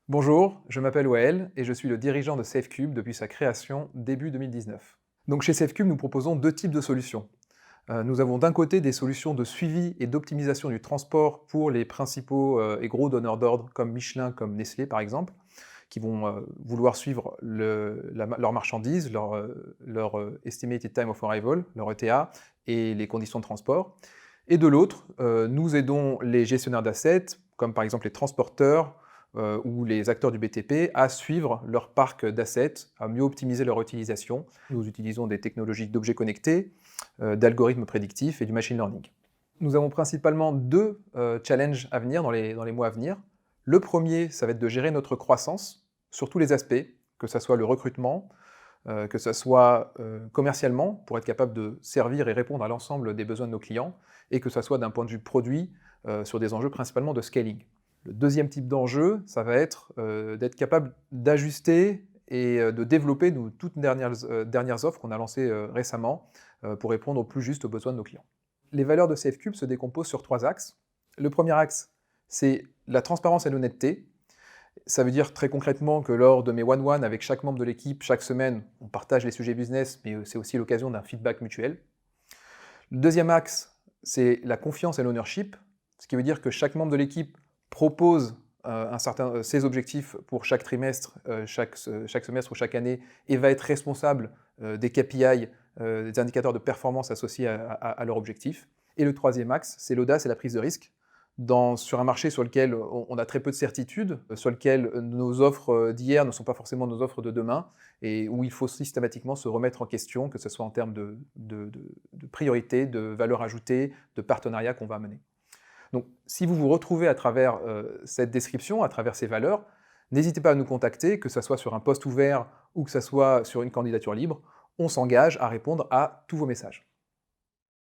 Bonjour, je m'appelle Wael et je suis le dirigeant de SafeCube depuis sa création début 2019. Donc chez SafeCube, nous proposons deux types de solutions. Nous avons d'un côté des solutions de suivi et d'optimisation du transport pour les principaux et gros donneurs d'ordre comme Michelin, comme Nestlé par exemple, qui vont vouloir suivre leurs marchandises, leur Estimated Time of Arrival, leur ETA, et les conditions de transport. Et de l'autre, nous aidons les gestionnaires d'assets, comme par exemple les transporteurs ou les acteurs du BTP, à suivre leur parc d'assets, à mieux optimiser leur utilisation. Nous utilisons des technologies d'objets connectés, d'algorithmes prédictifs et du machine learning. Nous avons principalement deux challenges à venir dans les mois à venir. Le premier, ça va être de gérer notre croissance sur tous les aspects, que ce soit le recrutement, que ce soit commercialement, pour être capable de servir et répondre à l'ensemble des besoins de nos clients, et que ce soit d'un point de vue produit, sur des enjeux principalement de scaling. Le deuxième type d'enjeu, ça va être d'être capable d'ajuster et de développer nos toutes dernières offres qu'on a lancées récemment pour répondre au plus juste aux besoins de nos clients. Les valeurs de SafeCube se décomposent sur trois axes. Le premier axe, c'est la transparence et l'honnêteté. Ça veut dire très concrètement que lors de mes one-one avec chaque membre de l'équipe, chaque semaine, on partage les sujets business, mais c'est aussi l'occasion d'un feedback mutuel. Le deuxième axe, c'est la confiance et l'ownership, ce qui veut dire que chaque membre de l'équipe propose ses objectifs pour chaque trimestre, chaque semestre ou chaque année, et va être responsable des KPI, des indicateurs de performance associés à leur objectif. Et le troisième axe, c'est l'audace et la prise de risque. Sur un marché sur lequel on a très peu de certitudes, sur lequel nos offres d'hier ne sont pas forcément nos offres de demain, et où il faut systématiquement se remettre en question, que ce soit en termes de priorité, de valeur ajoutée, de partenariat qu'on va mener. Donc, si vous vous retrouvez à travers cette description, à travers ces valeurs, n'hésitez pas à nous contacter, que ce soit sur un poste ouvert ou que ce soit sur une candidature libre. On s'engage à répondre à tous vos messages.